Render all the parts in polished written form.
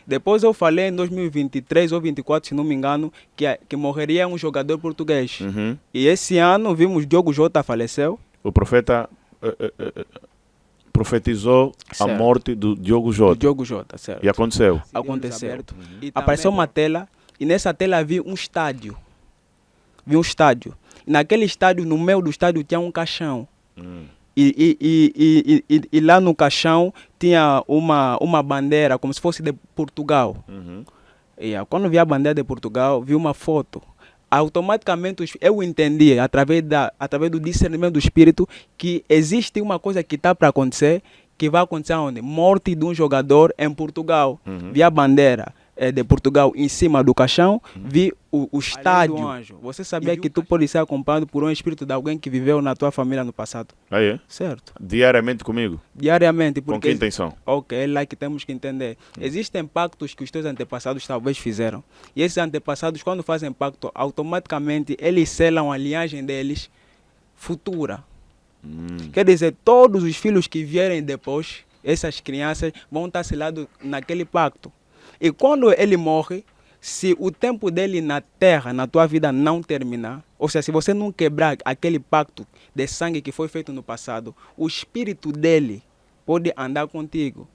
Depois eu falei em 2023 ou 2024, se não me engano, que morreria um jogador português. E esse ano vimos Diogo Jota faleceu. O profeta profetizou a morte do Diogo Jota. Do Diogo Jota, certo. E aconteceu. Aconteceu. Apareceu uma tela e nessa tela vi um estádio. Vi um estádio. E naquele estádio, no meio do estádio, tinha um caixão. E lá no caixão tinha uma bandeira, como se fosse de Portugal. E quando vi a bandeira de Portugal, vi uma foto. Automaticamente eu entendi, através do discernimento do Espírito, que existe uma coisa que está para acontecer, que vai acontecer onde? Morte de um jogador em Portugal. Vi a bandeira de Portugal em cima do caixão, vi o estádio. Você sabia que tu pode ser acompanhado por um espírito de alguém que viveu na tua família no passado? Ah, é? Certo. Diariamente comigo? Diariamente. Com que intenção? Ok, é lá que temos que entender. Existem pactos que os teus antepassados talvez fizeram. E esses antepassados, quando fazem pacto, automaticamente eles selam a linhagem deles futura. Quer dizer, todos os filhos que vierem depois, essas crianças vão estar selados naquele pacto. E quando ele morre, se o tempo dele na terra, na tua vida, não terminar, ou seja, se você não quebrar aquele pacto de sangue que foi feito no passado, o espírito dele pode andar contigo.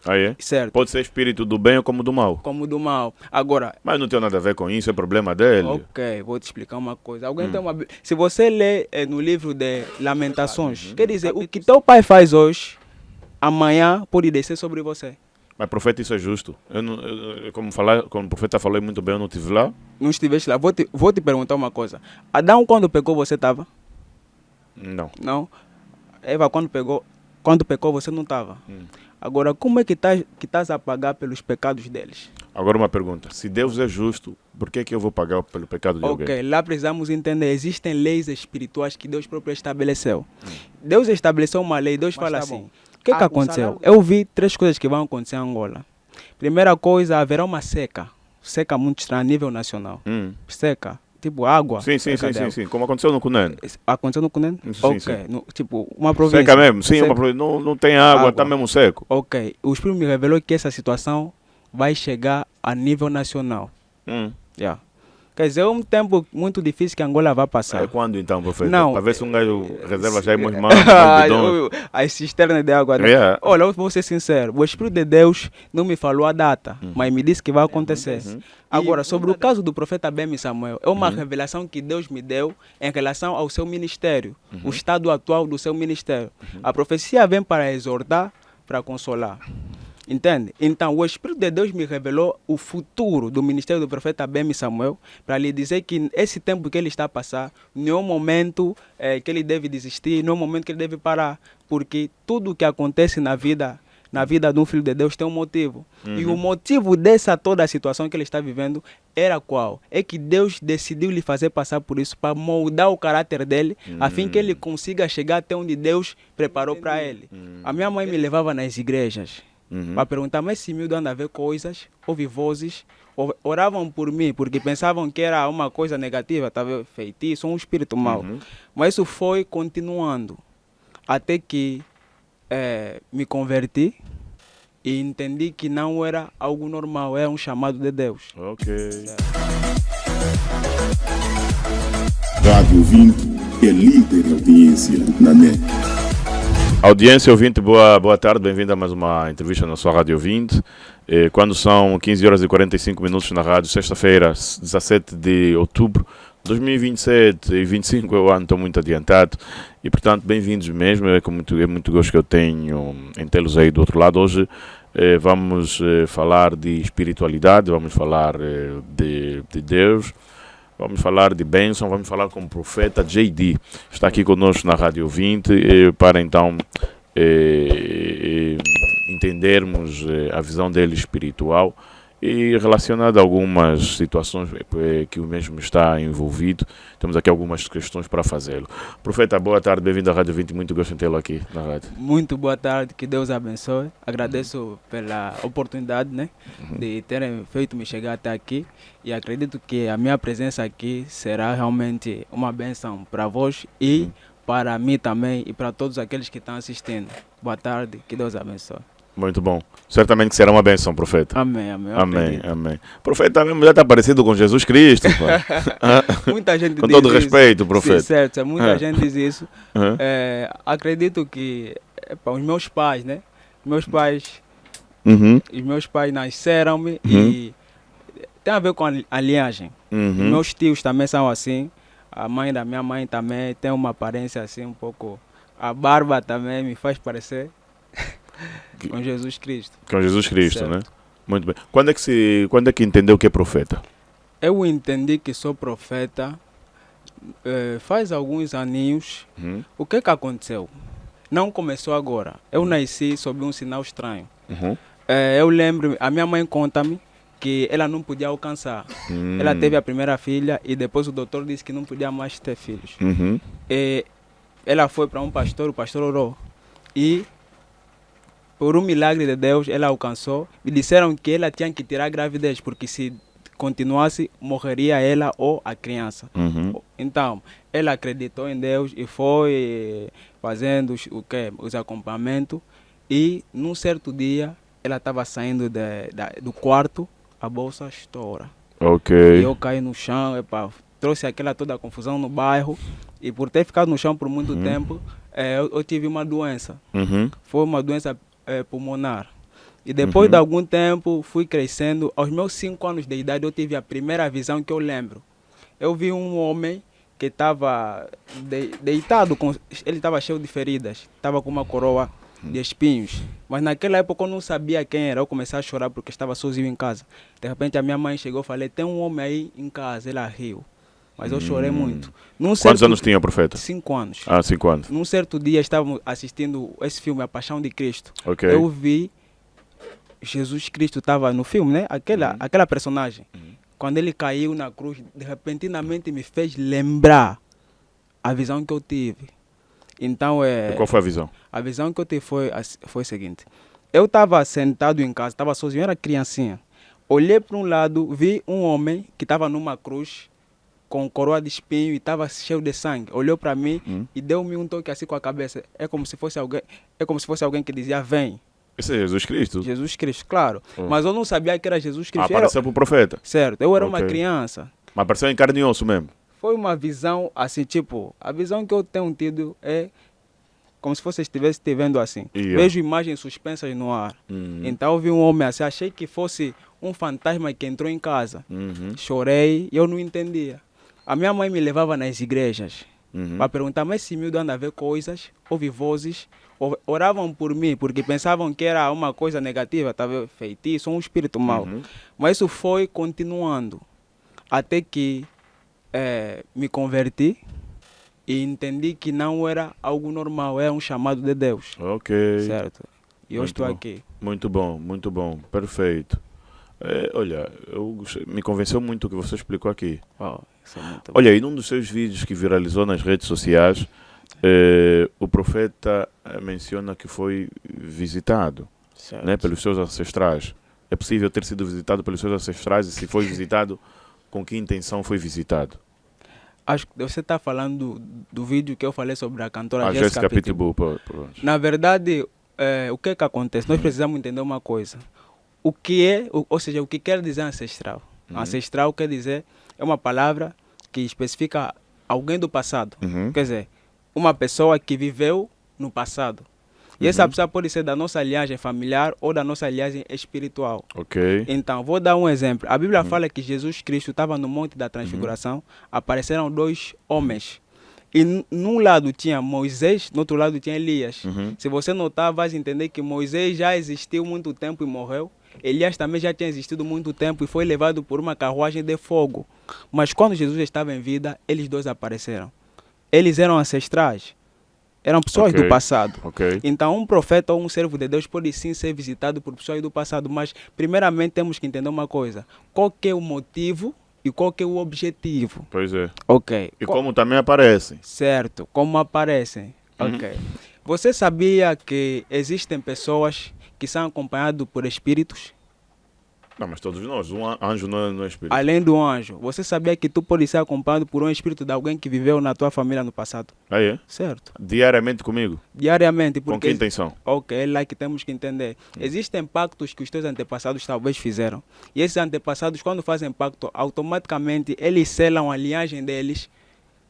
Ah, é? Certo. Pode ser espírito do bem ou como do mal? Como do mal. Agora... Mas não tem nada a ver com isso, é problema dele. Ok, vou te explicar uma coisa. Alguém tem uma... Se você lê no livro de Lamentações, quer dizer, o que teu pai faz hoje, amanhã pode descer sobre você. Mas profeta, isso é justo. Como o profeta falou muito bem, eu não estive lá. Não estiveste lá. Vou te perguntar uma coisa. Adão, quando pecou, você estava? Não. Não? Eva, quando pecou, você não estava? Agora, como é que estás a pagar pelos pecados deles? Agora uma pergunta. Se Deus é justo, por que eu vou pagar pelo pecado de alguém? Ok, lá precisamos entender. Existem leis espirituais que Deus próprio estabeleceu. Deus estabeleceu uma lei. Deus fala assim... O que aconteceu? Eu vi 3 coisas que vão acontecer em Angola. Primeira coisa, haverá uma seca. Seca muito estranha a nível nacional. Seca. Tipo água. Sim. Como aconteceu no Cunene. Aconteceu no Cunene? Sim. Tipo, uma província. Seca mesmo. Sim, seca. Uma província. Não tem água, está mesmo seco. Ok. O Espírito me revelou que essa situação vai chegar a nível nacional. Quer dizer, é um tempo muito difícil que Angola vai passar. Quando então, professor? Não. Para ver se um gajo reserva já umas mãos. As cisternas de água. Olha, eu vou ser sincero. O Espírito de Deus não me falou a data, mas me disse que vai acontecer. Agora, sobre o caso do profeta Bemi Samuel, é uma revelação que Deus me deu em relação ao seu ministério, o estado atual do seu ministério. A profecia vem para exortar, para consolar. Entende? Então, o Espírito de Deus me revelou o futuro do ministério do profeta Bemi Samuel para lhe dizer que esse tempo que ele está a passar, não é um momento que ele deve desistir, não é um momento que ele deve parar, porque tudo que acontece na vida de um filho de Deus tem um motivo. E o motivo dessa toda a situação que ele está vivendo era qual? É que Deus decidiu lhe fazer passar por isso para moldar o caráter dele, a fim que ele consiga chegar até onde Deus preparou para ele. A minha mãe me levava nas igrejas para perguntar, mas esse miúdo anda a ver coisas, ouve vozes, oravam por mim, porque pensavam que era uma coisa negativa, estava feitiço, um espírito mau. Mas isso foi continuando, até que me converti e entendi que não era algo normal, era um chamado de Deus. Ok. Rádio 20 é líder em audiência na net. Audiência ouvinte, boa tarde, bem-vindo a mais uma entrevista na sua Rádio 20. Quando são 15 horas e 45 minutos na rádio, sexta-feira, 17 de outubro de 2027 e 25 eu ando, estou muito adiantado e, portanto, bem-vindos mesmo. É muito gosto que eu tenho em tê-los aí do outro lado. Hoje vamos falar de espiritualidade, vamos falar de Deus. Vamos falar de bênção, vamos falar com o profeta JD. Está aqui conosco na Rádio 20 para então entendermos a visão dele espiritual e relacionado a algumas situações que o mesmo está envolvido. Temos aqui algumas questões para fazê-lo. Profeta, boa tarde, bem-vindo à Rádio 20, muito gosto em tê-lo aqui na rádio. Muito boa tarde, que Deus abençoe. Agradeço pela oportunidade, de terem feito me chegar até aqui e acredito que a minha presença aqui será realmente uma bênção para vós e para mim também e para todos aqueles que estão assistindo. Boa tarde, que Deus abençoe. Muito bom. Certamente que será uma bênção, profeta. Amém. Amém. Profeta mesmo já está parecido com Jesus Cristo. Muita gente com diz todo isso. respeito, profeta. Sim, certo. Muita gente diz isso. Acredito que os meus pais, né? Os meus pais nasceram-me e tem a ver com a linhagem. Meus tios também são assim. A mãe da minha mãe também tem uma aparência assim um pouco... A barba também me faz parecer com Jesus Cristo. Com Jesus Cristo, certo. Né? Muito bem. Quando é que entendeu que é profeta? Eu entendi que sou profeta faz alguns aninhos. O que aconteceu? Não começou agora. Eu nasci sob um sinal estranho. Eu lembro, a minha mãe conta-me que ela não podia alcançar. Ela teve a primeira filha e depois o doutor disse que não podia mais ter filhos. Ela foi para um pastor, o pastor orou. E por um milagre de Deus, ela alcançou. E disseram que ela tinha que tirar a gravidez, porque se continuasse, morreria ela ou a criança. Então, ela acreditou em Deus e foi fazendo os acompanhamentos. E num certo dia, ela estava saindo do quarto, a bolsa estoura. E eu caí no chão, trouxe aquela toda a confusão no bairro. E por ter ficado no chão por muito tempo, eu tive uma doença. Foi uma doença pulmonar. E depois de algum tempo, fui crescendo. Aos meus 5 anos de idade, eu tive a primeira visão que eu lembro. Eu vi um homem que estava deitado, ele estava cheio de feridas, estava com uma coroa de espinhos. Mas naquela época eu não sabia quem era. Eu comecei a chorar porque estava sozinho em casa. De repente a minha mãe chegou e falou: tem um homem aí em casa. Ela riu. Mas eu chorei muito. Quantos anos tinha, profeta? 5 anos. 5 anos. Num certo dia estávamos assistindo esse filme, A Paixão de Cristo. Okay. Eu vi Jesus Cristo estava no filme, né? Aquela personagem. Quando ele caiu na cruz, de repentinamente me fez lembrar a visão que eu tive. Então E qual foi a visão? A visão que eu tive foi a seguinte. Eu estava sentado em casa, estava sozinho, era criancinha. Olhei para um lado, vi um homem que estava numa cruz com coroa de espinho e estava cheio de sangue. Olhou para mim e deu-me um toque assim com a cabeça. É como se fosse alguém que dizia: vem. Esse é Jesus Cristo? Jesus Cristo, claro. Mas eu não sabia que era Jesus Cristo. Apareceu para o profeta? Certo, eu era uma criança. Mas apareceu em carne e osso mesmo? Foi uma visão assim, tipo, a visão que eu tenho tido é como se você estivesse te vendo assim. Vejo imagens suspensas no ar. Então eu vi um homem assim, achei que fosse um fantasma que entrou em casa. Chorei e eu não entendia. A minha mãe me levava nas igrejas para perguntar: mas esse miúdo anda a ver coisas, ouve vozes. Oravam por mim porque pensavam que era uma coisa negativa, talvez feitiço, um espírito mau. Mas isso foi continuando até que me converti e entendi que não era algo normal, era um chamado de Deus. Certo. E eu estou aqui. Muito bom, perfeito. Olha, me convenceu muito o que você explicou aqui. Isso é muito bom. Olha, e num dos seus vídeos que viralizou nas redes sociais, o profeta menciona que foi visitado, né, pelos seus ancestrais. É possível ter sido visitado pelos seus ancestrais? E se foi visitado, com que intenção foi visitado? Acho que você está falando do vídeo que eu falei sobre a cantora Jéssica Pitbull. Na verdade, o que acontece? Nós precisamos entender uma coisa. O que quer dizer ancestral? Ancestral quer dizer, é uma palavra que especifica alguém do passado. Quer dizer, uma pessoa que viveu no passado. E essa pessoa pode ser da nossa linhagem familiar ou da nossa linhagem espiritual. Então, vou dar um exemplo. A Bíblia fala que Jesus Cristo estava no Monte da Transfiguração, apareceram 2 homens. E num lado tinha Moisés, no outro lado tinha Elias. Se você notar, vai entender que Moisés já existiu muito tempo e morreu. Elias também já tinha existido muito tempo e foi levado por uma carruagem de fogo. Mas quando Jesus estava em vida, eles 2 apareceram. Eles eram ancestrais. Eram pessoas do passado. Então, um profeta ou um servo de Deus pode sim ser visitado por pessoas do passado. Mas, primeiramente, temos que entender uma coisa. Qual que é o motivo e qual que é o objetivo? Pois é. E como também aparecem. Certo, como aparecem. Você sabia que existem pessoas que são acompanhadas por espíritos? Não, mas todos nós, um anjo não é espírito. Além do anjo, você sabia que tu pode ser acompanhado por um espírito de alguém que viveu na tua família no passado? Ah, é? Certo. Diariamente comigo? Diariamente. Com que intenção? Ok, é lá que temos que entender. Existem pactos que os teus antepassados talvez fizeram. E esses antepassados, quando fazem pacto, automaticamente eles selam a linhagem deles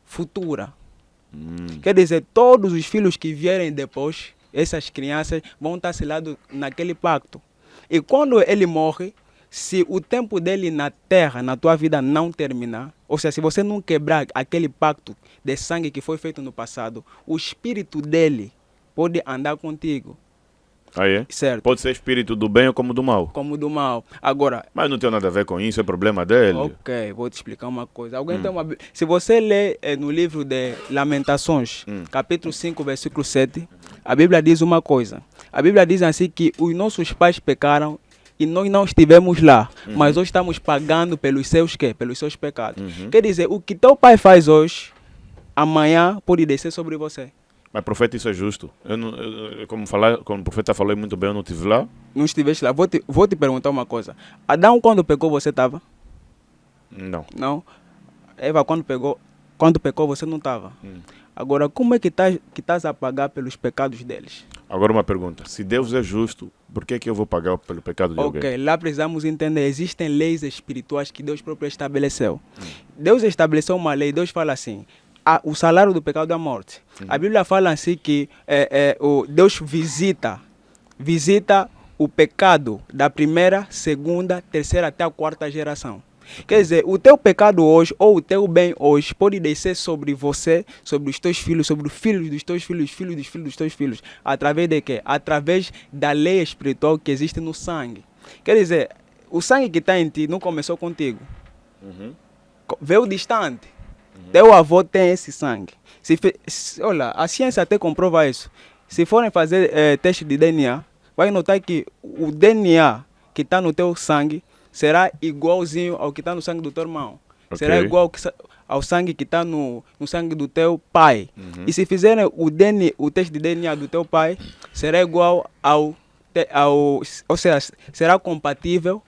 futura. Quer dizer, todos os filhos que vierem depois, essas crianças vão estar selados naquele pacto. E quando ele morre, se o tempo dele na terra, na tua vida, não terminar, ou seja, se você não quebrar aquele pacto de sangue que foi feito no passado, o espírito dele pode andar contigo. Ah, é? Certo. Pode ser espírito do bem ou como do mal. Como do mal. Agora... Mas não tem nada a ver com isso, é problema dele. Ok, vou te explicar uma coisa. Alguém tem uma... Se você lê no livro de Lamentações, capítulo 5, versículo 7, a Bíblia diz uma coisa. A Bíblia diz assim que os nossos pais pecaram e nós não estivemos lá, mas hoje estamos pagando pelos seus quê? Pelos seus pecados. Quer dizer, o que teu pai faz hoje, amanhã pode descer sobre você. Mas profeta, isso é justo. Como o profeta falou muito bem, eu não estive lá. Não estiveste lá. Vou te perguntar uma coisa. Adão, quando pecou, você estava? Não. Não? Eva, quando pecou, você não estava? Agora, como é que estás a pagar pelos pecados deles? Agora uma pergunta. Se Deus é justo, por que eu vou pagar pelo pecado de alguém? Ok, lá precisamos entender. Existem leis espirituais que Deus próprio estabeleceu. Deus estabeleceu uma lei. Deus fala assim, o salário do pecado é a morte. A Bíblia fala assim que Deus visita o pecado da primeira, segunda, terceira até a quarta geração. Quer dizer, o teu pecado hoje, ou o teu bem hoje, pode descer sobre você, sobre os teus filhos, sobre os filhos dos teus filhos, filhos dos filhos dos teus filhos. Através de quê? Através da lei espiritual que existe no sangue. Quer dizer, o sangue que está em ti não começou contigo. Veio distante. Teu avô tem esse sangue. Olha, a ciência até comprova isso. Se forem fazer teste de DNA, vai notar que o DNA que está no teu sangue será igualzinho ao que está no sangue do teu irmão. Okay. Será igual ao sangue que está no sangue do teu pai. E se fizerem o teste de DNA do teu pai, será igual ou seja, será compatível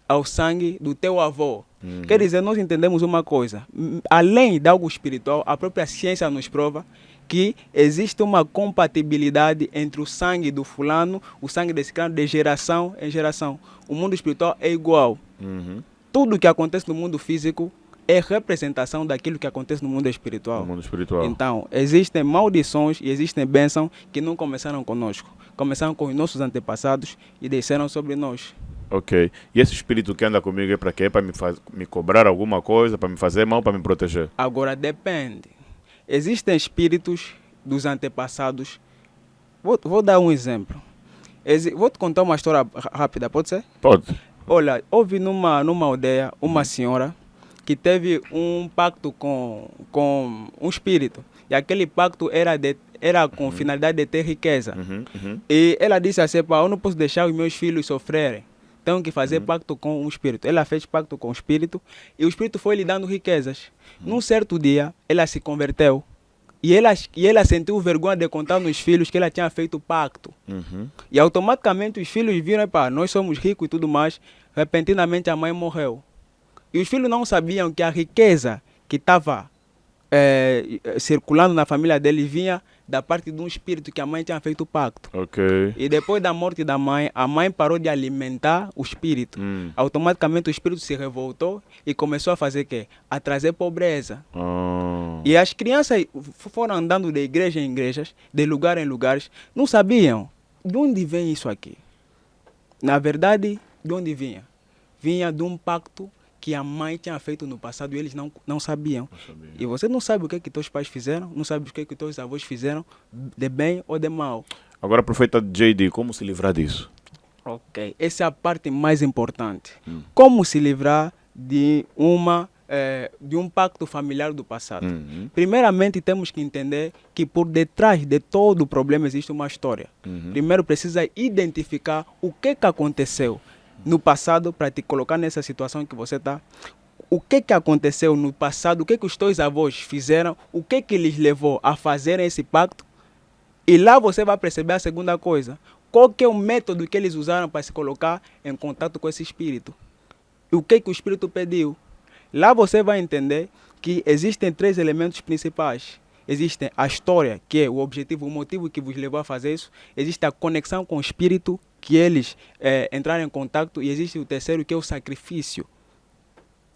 ao sangue do teu avô. Quer dizer, nós entendemos uma coisa. Além de algo espiritual, a própria ciência nos prova que existe uma compatibilidade entre o sangue do fulano, o sangue desse cara, de geração em geração. O mundo espiritual é igual. Tudo que acontece no mundo físico é representação daquilo que acontece no mundo espiritual. No mundo espiritual. Então, existem maldições e existem bênçãos que não começaram conosco. Começaram com os nossos antepassados e desceram sobre nós. Ok. E esse espírito que anda comigo é para quê? Para me cobrar alguma coisa, para me fazer mal, para me proteger? Agora depende. Existem espíritos dos antepassados. Vou dar um exemplo. Vou te contar uma história rápida, pode ser? Pode. Olha, houve numa aldeia uma senhora que teve um pacto com um espírito. E aquele pacto era com finalidade de ter riqueza. E ela disse assim, eu não posso deixar os meus filhos sofrerem. Tenho que fazer pacto com um espírito. Ela fez pacto com o espírito e o espírito foi lhe dando riquezas. Num certo dia, ela se converteu e ela sentiu vergonha de contar nos filhos que ela tinha feito pacto. E automaticamente os filhos viram, nós somos ricos e tudo mais. Repentinamente a mãe morreu. E os filhos não sabiam que a riqueza que estava circulando na família dele vinha da parte de um espírito que a mãe tinha feito pacto. Okay. E depois da morte da mãe, a mãe parou de alimentar o espírito. Automaticamente o espírito se revoltou e começou a fazer o quê? A trazer pobreza. E as crianças foram andando de igreja em igrejas, de lugar em lugares, não sabiam de onde vem isso aqui. Na verdade, de onde vinha? Vinha de um pacto que a mãe tinha feito no passado e eles não sabiam. E você não sabe o que teus pais fizeram, não sabe o que teus avós fizeram, de bem ou de mal. Agora, profeta JD, como se livrar disso? Ok, essa é a parte mais importante. Como se livrar de um pacto familiar do passado? Primeiramente, temos que entender que por detrás de todo o problema existe uma história. Primeiro, precisa identificar o que aconteceu no passado para te colocar nessa situação que você está. O que aconteceu no passado, o que os teus avós fizeram, o que lhes levou a fazerem esse pacto. E lá você vai perceber a segunda coisa. Qual que é o método que eles usaram para se colocar em contato com esse espírito? o que o Espírito pediu. Lá você vai entender que existem 3 elementos principais. Existe a história, que é o objetivo, o motivo que vos levou a fazer isso. Existe a conexão com o Espírito, que eles entraram em contato. E existe o terceiro, que é o sacrifício.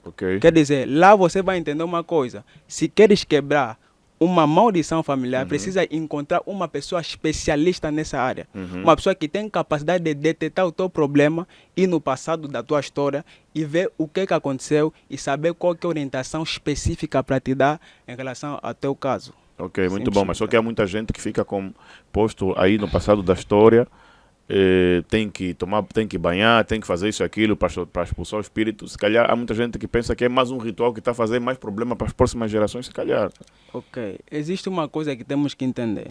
Okay. Quer dizer, lá você vai entender uma coisa. Se queres quebrar uma maldição familiar, precisa encontrar uma pessoa especialista nessa área. Uma pessoa que tem capacidade de detectar o teu problema, ir no passado da tua história e ver o que aconteceu e saber qual que é a orientação específica para te dar em relação ao teu caso. Ok, muito bom, mas só que há muita gente que fica posto aí no passado da história, tem que banhar, tem que fazer isso e aquilo para expulsar o espírito. Se calhar há muita gente que pensa que é mais um ritual que está a fazer mais problema para as próximas gerações, se calhar. Ok, existe uma coisa que temos que entender.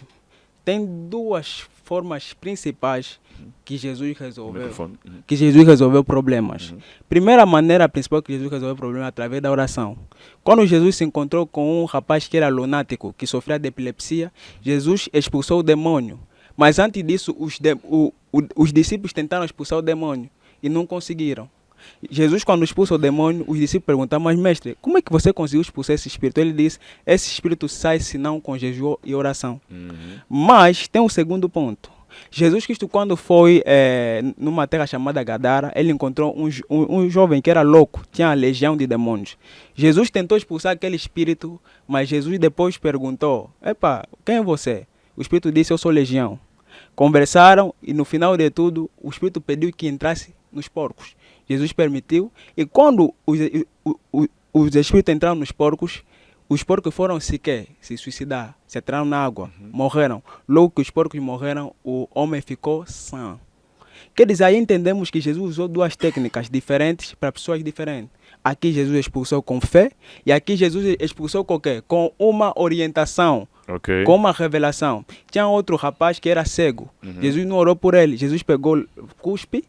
Tem 2 formas principais que Jesus resolveu problemas. Primeira maneira principal que Jesus resolveu problemas é através da oração. Quando Jesus se encontrou com um rapaz que era lunático, que sofria de epilepsia, Jesus expulsou o demônio. Mas antes disso, os discípulos tentaram expulsar o demônio e não conseguiram. Jesus, quando expulsa o demônio, os discípulos perguntaram: mas mestre, como é que você conseguiu expulsar esse espírito? Ele disse: esse espírito sai senão com jejum e oração. Mas tem um segundo ponto. Jesus Cristo, quando foi numa terra chamada Gadara, ele encontrou um jovem que era louco, tinha a legião de demônios. Jesus tentou expulsar aquele espírito, mas Jesus depois perguntou: epa, quem é você? O espírito disse: eu sou legião. Conversaram e no final de tudo, o espírito pediu que entrasse nos porcos. Jesus permitiu, e quando os espíritos entraram nos porcos, os porcos foram se suicidar, se atiraram na água, morreram. Logo que os porcos morreram, o homem ficou sã. Quer dizer, aí entendemos que Jesus usou 2 técnicas diferentes para pessoas diferentes. Aqui Jesus expulsou com fé, e aqui Jesus expulsou com o quê? Com uma orientação, com uma revelação. Tinha outro rapaz que era cego. Jesus não orou por ele. Jesus pegou cuspe,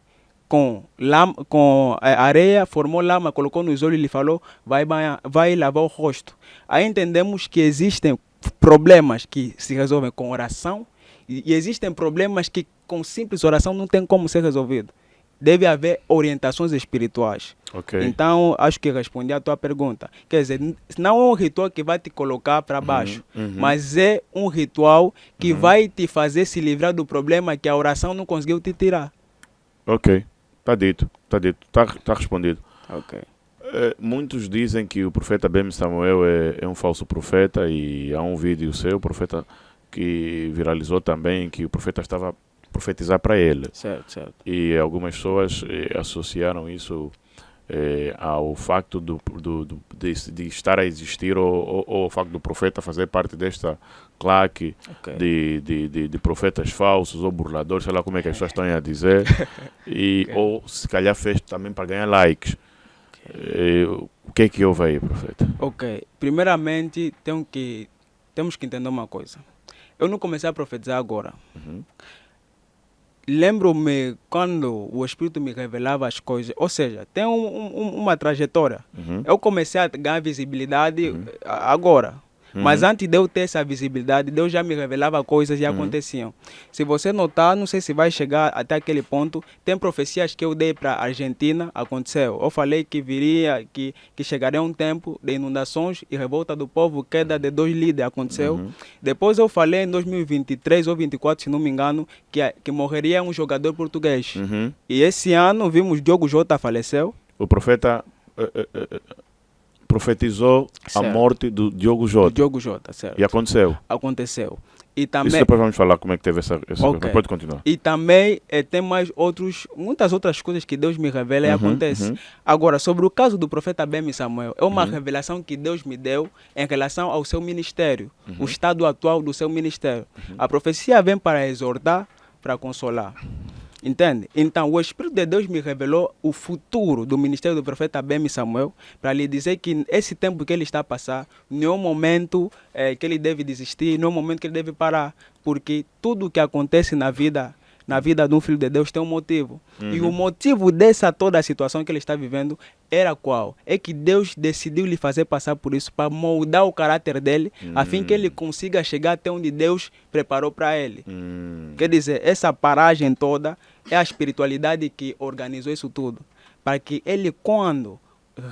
com areia, formou lama, colocou nos olhos e lhe falou: vai lavar o rosto. Aí entendemos que existem problemas que se resolvem com oração e existem problemas que com simples oração não tem como ser resolvido. Deve haver orientações espirituais. Então, acho que respondi a tua pergunta. Quer dizer, não é um ritual que vai te colocar para baixo, mas é um ritual que vai te fazer se livrar do problema que a oração não conseguiu te tirar. Ok. Está dito, está respondido. Ok. Muitos dizem que o profeta Ben Samuel é um falso profeta, e há um vídeo seu, profeta, que viralizou também, que o profeta estava a profetizar para ele. Certo. E algumas pessoas associaram isso ao facto de estar a existir, ou ao facto do profeta fazer parte desta claque de profetas falsos ou burladores, sei lá como é que as pessoas estão a dizer, ou se calhar fez também para ganhar likes. O que é que houve aí, profeta? Ok, primeiramente temos que entender uma coisa. Eu não comecei a profetizar agora. Lembro-me quando o Espírito me revelava as coisas, ou seja, tem uma trajetória. Eu comecei a ganhar visibilidade agora. Mas antes de eu ter essa visibilidade, Deus já me revelava coisas e aconteciam. Se você notar, não sei se vai chegar até aquele ponto, tem profecias que eu dei para a Argentina, aconteceu. Eu falei que viria, que chegaria um tempo de inundações e revolta do povo, queda de 2 líderes, aconteceu. Depois eu falei em 2023 ou 2024, se não me engano, que morreria um jogador português. E esse ano vimos Diogo Jota faleceu. O profeta profetizou a morte do Diogo Jota. Certo. E aconteceu. Aconteceu. E também, isso depois vamos falar como é que teve essa pode continuar. E também tem muitas outras coisas que Deus me revela e acontece. Agora, sobre o caso do profeta Ben Samuel, é uma revelação que Deus me deu em relação ao seu ministério, o estado atual do seu ministério. A profecia vem para exortar, para consolar. Entende? Então, o Espírito de Deus me revelou o futuro do ministério do profeta Ben Samuel, para lhe dizer que esse tempo que ele está a passar, não é um momento que ele deve desistir, não é um momento que ele deve parar, porque tudo que acontece na vida de um filho de Deus tem um motivo. E o motivo dessa toda a situação que ele está vivendo era qual? É que Deus decidiu lhe fazer passar por isso, para moldar o caráter dele, a fim que ele consiga chegar até onde Deus preparou para ele. Quer dizer, essa paragem toda é a espiritualidade que organizou isso tudo. para que ele, quando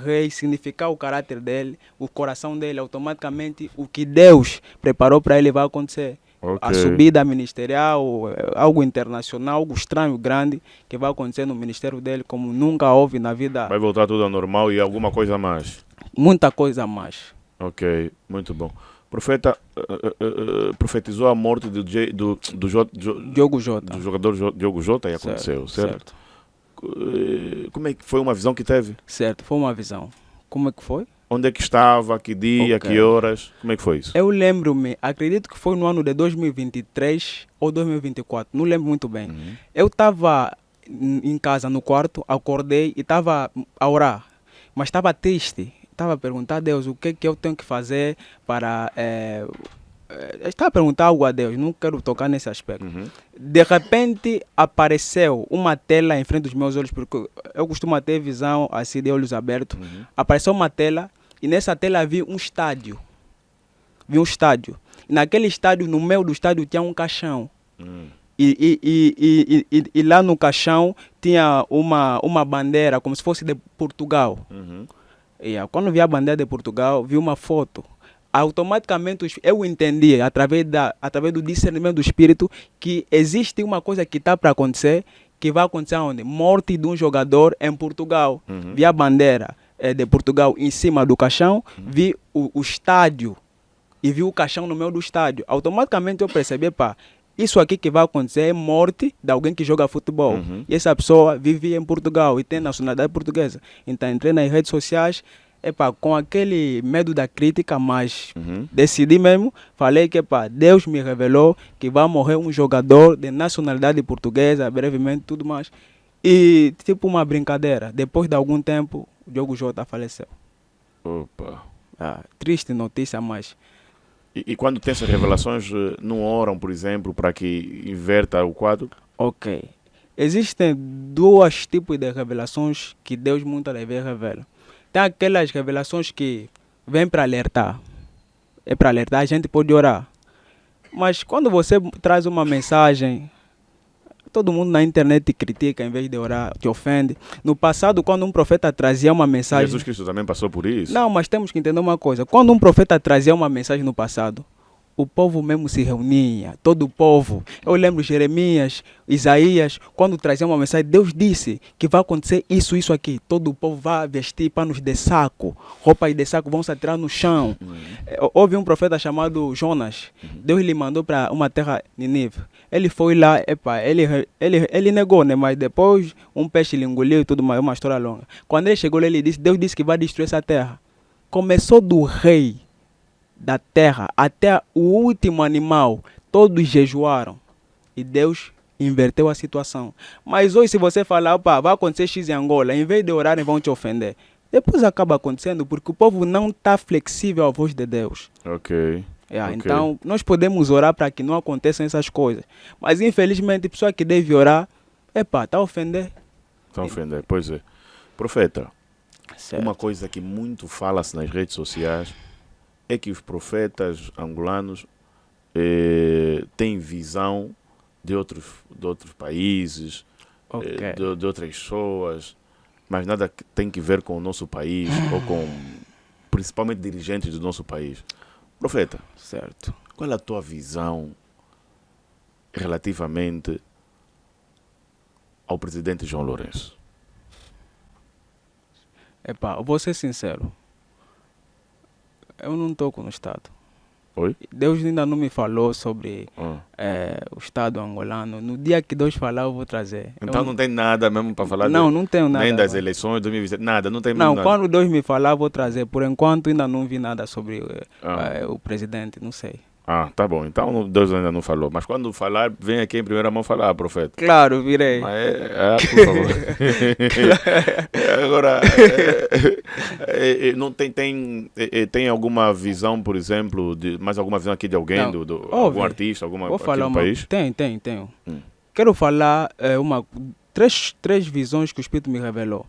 ressignificar o caráter dele, o coração dele, automaticamente o que Deus preparou para ele vai acontecer. A subida ministerial, algo internacional, algo estranho, grande, que vai acontecer no ministério dele, como nunca houve na vida. Vai voltar tudo ao normal e alguma coisa a mais? Muita coisa a mais. Ok, muito bom. Profeta profetizou a morte do Diogo Jota. Do jogador Diogo Jota e aconteceu, certo? Como é que foi uma visão que teve? Certo, foi uma visão. Como é que foi? Onde é que estava, que dia, que horas? Como é que foi isso? Eu lembro-me, acredito que foi no ano de 2023 ou 2024, não lembro muito bem. Eu estava em casa, no quarto, acordei e estava a orar, mas estava triste. Estava a perguntar a Deus o que eu tenho que fazer para... estava a perguntar algo a Deus, não quero tocar nesse aspecto. De repente apareceu uma tela em frente dos meus olhos, porque eu costumo ter visão assim de olhos abertos. Apareceu uma tela e nessa tela vi um estádio. Vi um estádio. E naquele estádio, no meio do estádio, tinha um caixão. E lá no caixão tinha uma bandeira, como se fosse de Portugal. Quando vi a bandeira de Portugal, vi uma foto. Automaticamente eu entendi, através do discernimento do Espírito, que existe uma coisa que está para acontecer, que vai acontecer onde? Morte de um jogador em Portugal. Vi a bandeira de Portugal em cima do caixão, vi o estádio e vi o caixão no meio do estádio. Automaticamente eu percebi, isso aqui que vai acontecer é morte de alguém que joga futebol. E essa pessoa vive em Portugal e tem nacionalidade portuguesa. Então entrei nas redes sociais, com aquele medo da crítica, mas decidi mesmo, falei que Deus me revelou que vai morrer um jogador de nacionalidade portuguesa, brevemente, tudo mais. E tipo uma brincadeira, depois de algum tempo, o Diogo Jota faleceu. Opa. Triste notícia, mas... E quando tem essas revelações, não oram, por exemplo, para que inverta o quadro? Ok. Existem dois tipos de revelações que Deus muitas vezes revela. Tem aquelas revelações que vêm para alertar. É para alertar, a gente pode orar. Mas quando você traz uma mensagem, todo mundo na internet te critica em vez de orar, te ofende. No passado, quando um profeta trazia uma mensagem... Jesus Cristo também passou por isso? Não, mas temos que entender uma coisa. Quando um profeta trazia uma mensagem no passado, o povo mesmo se reunia, todo o povo. Eu lembro Jeremias, Isaías, quando traziam uma mensagem, Deus disse que vai acontecer isso, isso aqui. Todo o povo vai vestir panos de saco, roupas de saco, vão se atirar no chão. Houve um profeta chamado Jonas. Deus lhe mandou para uma terra Nínive. Ele foi lá, ele negou, né? Mas depois um peixe lhe engoliu e tudo mais, uma história longa. Quando ele chegou lá, Deus disse que vai destruir essa terra. Começou do rei da terra até o último animal, todos jejuaram e Deus inverteu a situação. Mas hoje, se você falar, vai acontecer X em Angola, em vez de orarem, vão te ofender. Depois acaba acontecendo porque o povo não está flexível à voz de Deus. Ok. Então, nós podemos orar para que não aconteçam essas coisas. Mas, infelizmente, a pessoa que deve orar, está a ofender. Está a ofender, pois é. Profeta, certo. Uma coisa que muito fala-se nas redes sociais é que os profetas angolanos têm visão de outros países, de outras pessoas, mas nada tem que ver com o nosso país ou com, principalmente, dirigentes do nosso país. Profeta, certo. Qual é a tua visão relativamente ao presidente João Lourenço? Eu vou ser sincero. Eu não toco no Estado. Oi? Deus ainda não me falou sobre o Estado angolano. No dia que Deus falar, eu vou trazer. Então não tem nada mesmo para falar? Não tenho nada. Nem das eleições de 2020, nada, não tem nada. Não, quando Deus me falar, eu vou trazer. Por enquanto, ainda não vi nada sobre o presidente, não sei. Tá bom. Então Deus ainda não falou. Mas quando falar, vem aqui em primeira mão falar, profeta. Claro, virei. Mas por favor. Agora, não tem alguma visão, por exemplo, mais alguma visão aqui de alguém, algum artista, algum país? Tenho. Quero falar três visões que o Espírito me revelou.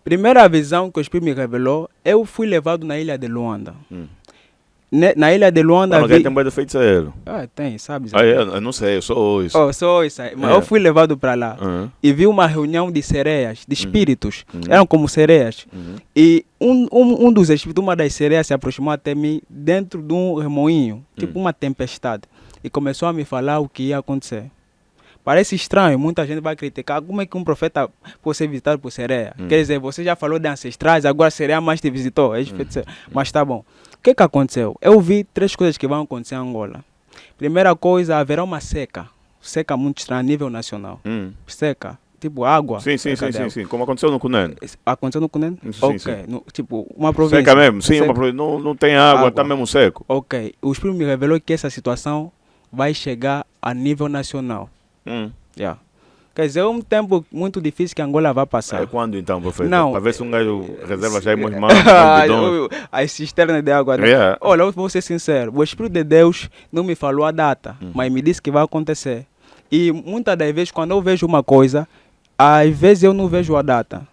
Primeira visão que o Espírito me revelou, eu fui levado na ilha de Luanda. Na ilha de Luanda... Não, tem boi de feiticeiro. Tem, sabes? Eu não sei, eu sou isso. Só isso aí. Mas eu fui levado para lá e vi uma reunião de sereias, de espíritos. Eram como sereias. E um dos espíritos, uma das sereias se aproximou até mim dentro de um remoinho, tipo uma tempestade. E começou a me falar o que ia acontecer. Parece estranho, muita gente vai criticar. Como é que um profeta pode ser visitado por sereia? Quer dizer, você já falou de ancestrais, agora a sereia mais te visitou. Mas tá bom. O que aconteceu? Eu vi 3 coisas que vão acontecer em Angola. Primeira coisa, haverá uma seca. Seca muito estranha a nível nacional. Seca. Tipo água. Sim. Como aconteceu no Cunene. Aconteceu no Cunene? Sim. Tipo, uma província. Seca mesmo, sim. Seca. Não tem água, está mesmo seco. Ok. O Espírito me revelou que essa situação vai chegar a nível nacional. Quer dizer, é um tempo muito difícil que Angola vai passar. Quando então, professor? Não. Para ver se um gajo reserva já umas mãos. As cisternas de água. Olha, eu vou ser sincero. O Espírito de Deus não me falou a data, mas me disse que vai acontecer. E muitas das vezes, quando eu vejo uma coisa, às vezes eu não vejo a data.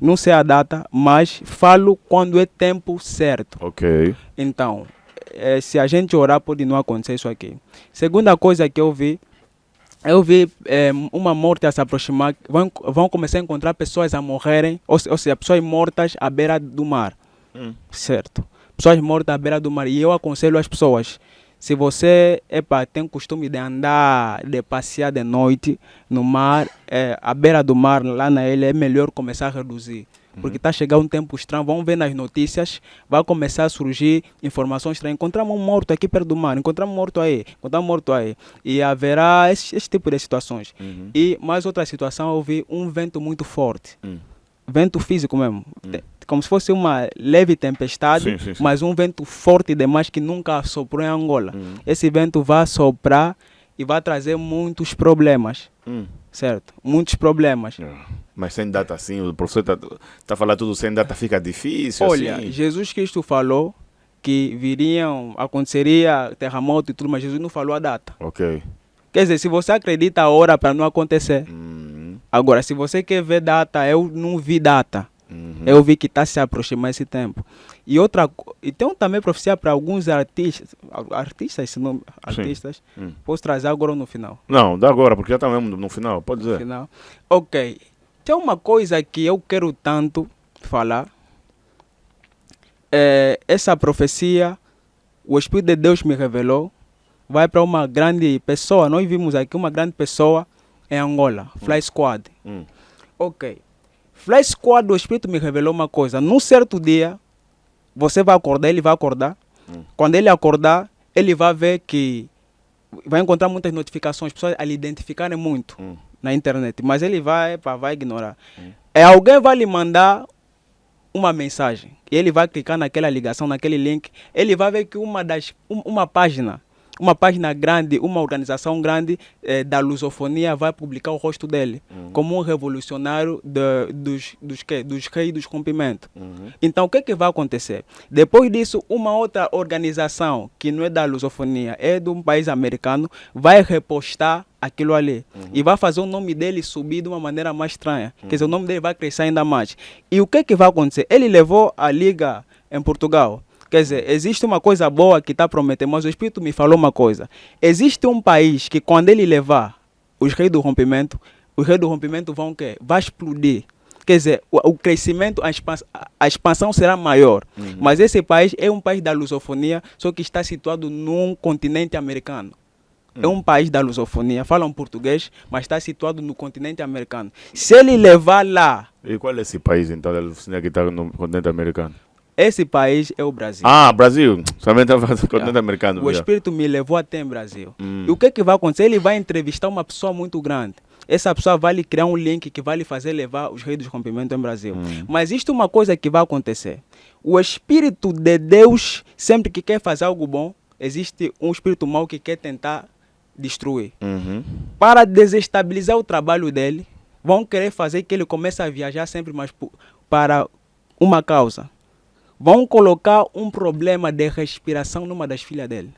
Não sei a data, mas falo quando é tempo certo. Ok. Então, se a gente orar, pode não acontecer isso aqui. Segunda coisa que eu vi uma morte a se aproximar. Vão começar a encontrar pessoas a morrerem, ou seja, pessoas mortas à beira do mar. Certo? Pessoas mortas à beira do mar. E eu aconselho as pessoas, se você tem costume de andar, de passear de noite no mar, à beira do mar, lá na ilha, é melhor começar a reduzir. Porque está chegando um tempo estranho, vão ver nas notícias, vai começar a surgir informações estranhas. Encontramos um morto aqui perto do mar, encontramos um morto aí. E haverá esse tipo de situações. E mais outra situação, eu vi um vento muito forte. Vento físico mesmo. Como se fosse uma leve tempestade, sim. mas um vento forte demais que nunca soprou em Angola. Esse vento vai soprar e vai trazer muitos problemas. Certo? Muitos problemas. Mas sem data assim, o professor está a falar tudo sem data, fica difícil. Olha, assim. Jesus Cristo falou que aconteceria terremoto e tudo, mas Jesus não falou a data. Ok. Quer dizer, se você acredita a hora para não acontecer. Agora, se você quer ver data, eu não vi data. Eu vi que está se aproximando esse tempo. E tem também profecia para alguns artistas, Posso trazer agora ou no final? Não, dá agora, porque já está mesmo no final, pode dizer. Final. Ok. Tem uma coisa que eu quero tanto falar. Essa profecia, o Espírito de Deus me revelou, vai para uma grande pessoa. Nós vimos aqui uma grande pessoa em Angola, Fly Squad. Ok. Fly Squad, o Espírito me revelou uma coisa. Num certo dia, você vai acordar, ele vai acordar. Quando ele acordar, ele vai ver que vai encontrar muitas notificações, pessoas a lhe identificarem muito na internet, mas ele vai ignorar. Alguém vai lhe mandar uma mensagem e ele vai clicar naquela ligação, naquele link, ele vai ver que uma página grande, uma organização grande da lusofonia vai publicar o rosto dele como um revolucionário dos reis dos rompimentos. Então, o que vai acontecer? Depois disso, uma outra organização que não é da lusofonia, é de um país americano, vai repostar aquilo ali e vai fazer o nome dele subir de uma maneira mais estranha. Quer dizer, o nome dele vai crescer ainda mais. E o que vai acontecer? Ele levou a liga em Portugal. Quer dizer, existe uma coisa boa que está prometendo, mas o Espírito me falou uma coisa. Existe um país que quando ele levar os reis do rompimento vão o quê? Vai explodir. Quer dizer, o crescimento, a expansão será maior. Mas esse país é um país da lusofonia, só que está situado num continente americano. É um país da lusofonia, falam português, mas está situado no continente americano. Se ele levar lá... E qual é esse país, então, da lusofonia que está no continente americano? Esse país é o Brasil. Brasil. Somente no continente americano. O Espírito me levou até o Brasil. E o que vai acontecer? Ele vai entrevistar uma pessoa muito grande. Essa pessoa vai lhe criar um link que vai lhe fazer levar os reis dos rompimentos em Brasil. Mas existe uma coisa que vai acontecer. O Espírito de Deus, sempre que quer fazer algo bom, existe um espírito mau que quer tentar destruir. Para desestabilizar o trabalho dele, vão querer fazer que ele comece a viajar sempre mais para uma causa. Vão colocar um problema de respiração numa das filhas dele.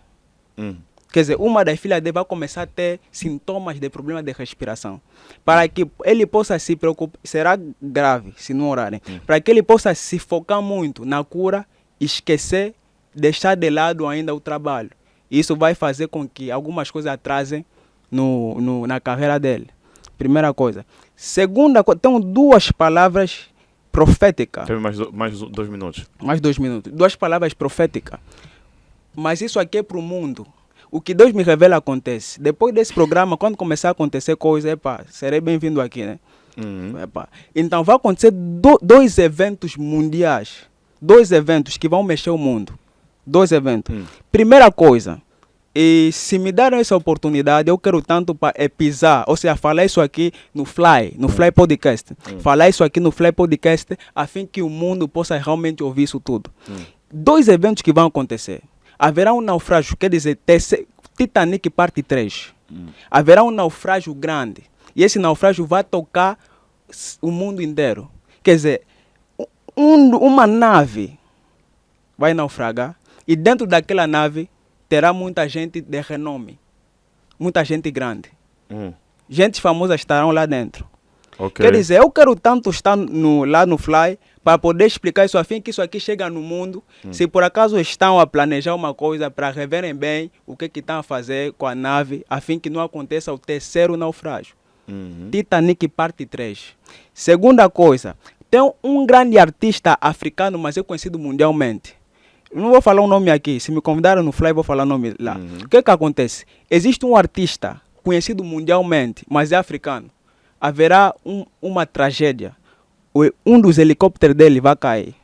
Quer dizer, uma das filhas dele vai começar a ter sintomas de problema de respiração. Para que ele possa se preocupar, será grave se não orarem, para que ele possa se focar muito na cura, esquecer deixar de lado ainda o trabalho. Isso vai fazer com que algumas coisas atrasem na carreira dele. Primeira coisa. Segunda coisa, tem 2 palavras proféticas. Tem mais 2 minutos. Mais 2 minutos. 2 palavras proféticas. Mas isso aqui é para o mundo. O que Deus me revela acontece. Depois desse programa, quando começar a acontecer coisas, serei bem-vindo aqui, né? Então vai acontecer 2 eventos mundiais. 2 eventos que vão mexer o mundo. 2 eventos. Primeira coisa, e se me deram essa oportunidade, eu quero tanto para pisar, ou seja, falar isso aqui no Fly Podcast. Falar isso aqui no Fly Podcast, a fim que o mundo possa realmente ouvir isso tudo. 2 eventos que vão acontecer. Haverá um naufrágio, quer dizer, Titanic parte 3. Haverá um naufrágio grande. E esse naufrágio vai tocar o mundo inteiro. Quer dizer, uma nave vai naufragar e dentro daquela nave terá muita gente de renome. Muita gente grande. Gente famosa estarão lá dentro. Okay. Quer dizer, eu quero tanto estar lá no Fly para poder explicar isso a fim que isso aqui chega no mundo. Se por acaso estão a planejar uma coisa para reverem bem o que estão a fazer com a nave, a fim que não aconteça o 3º naufrágio. Titanic parte 3. Segunda coisa, tem um grande artista africano, mas é conhecido mundialmente. Não vou falar o nome aqui, se me convidaram no Fly, vou falar o nome lá. O que acontece? Existe um artista conhecido mundialmente, mas é africano. Haverá uma tragédia. Um dos helicópteros dele vai cair.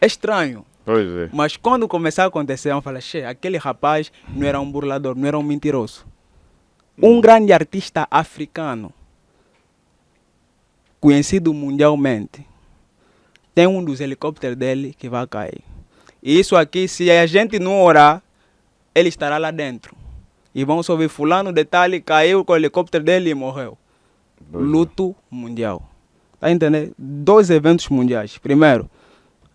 É estranho. Pois é. Mas quando começar a acontecer, vão falar, aquele rapaz não era um burlador, não era um mentiroso. Um grande artista africano, conhecido mundialmente, tem um dos helicópteros dele que vai cair. E isso aqui, se a gente não orar, ele estará lá dentro. E vão só ver fulano de tal, caiu com o helicóptero dele e morreu. Luto mundial. Tá entendendo? 2 eventos mundiais. Primeiro,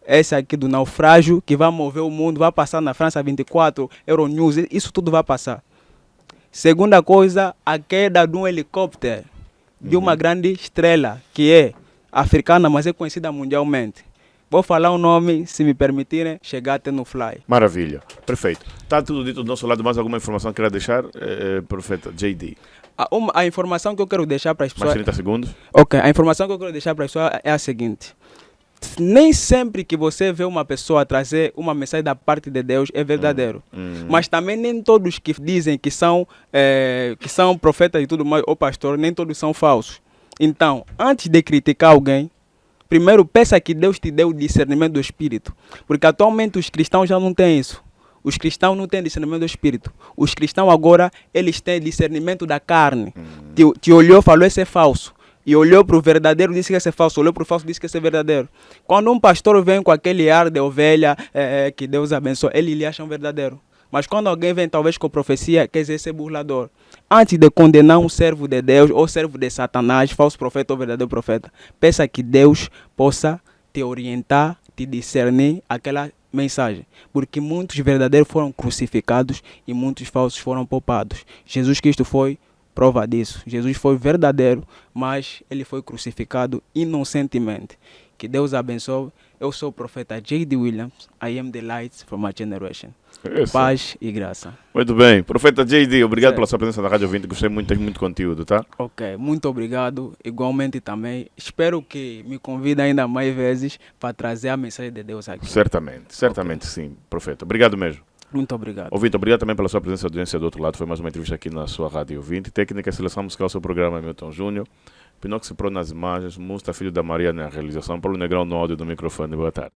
esse aqui do naufrágio, que vai mover o mundo, vai passar na França 24, Euronews, isso tudo vai passar. Segunda coisa, a queda de um helicóptero de uma grande estrela, que é africana, mas é conhecida mundialmente. Vou falar o nome, se me permitirem, chegar até no Fly. Maravilha, perfeito. Está tudo dito do nosso lado, mais alguma informação que queira deixar, profeta JD? A informação que eu quero deixar para as pessoas... Mais 30 segundos. Ok, a informação que eu quero deixar para as pessoas é a seguinte. Nem sempre que você vê uma pessoa trazer uma mensagem da parte de Deus é verdadeiro. Mas também nem todos que dizem que são profetas e tudo mais, ou pastor, nem todos são falsos. Então, antes de criticar alguém, primeiro peça que Deus te dê o discernimento do Espírito. Porque atualmente os cristãos já não têm isso. Os cristãos não têm discernimento do Espírito. Os cristãos agora, eles têm discernimento da carne. Te olhou, falou, esse é falso. E olhou para o verdadeiro, disse que esse é falso. Olhou para o falso, disse que esse é verdadeiro. Quando um pastor vem com aquele ar de ovelha, que Deus abençoe, ele lhe acha um verdadeiro. Mas quando alguém vem talvez com profecia, quer dizer, ser burlador. Antes de condenar um servo de Deus ou servo de Satanás, falso profeta ou verdadeiro profeta, peça que Deus possa te orientar, te discernir aquela mensagem. Porque muitos verdadeiros foram crucificados e muitos falsos foram poupados. Jesus Cristo foi prova disso. Jesus foi verdadeiro, mas ele foi crucificado inocentemente. Que Deus abençoe. Eu sou o profeta J.D. Williams. I am the light for my generation. Isso. Paz e graça. Muito bem. Profeta J.D., obrigado pela sua presença na Rádio 20. Gostei muito, tem muito conteúdo, tá? Ok, muito obrigado. Igualmente também. Espero que me convide ainda mais vezes para trazer a mensagem de Deus aqui. Certamente sim, profeta. Obrigado mesmo. Muito obrigado. Ouvinte, obrigado também pela sua presença e audiência do outro lado. Foi mais uma entrevista aqui na sua Rádio 20. Técnica e seleção musical, seu programa Milton Júnior. Pinóquio Pro nas imagens, Musta Filho da Maria na realização, Paulo Negrão no áudio do microfone. Boa tarde.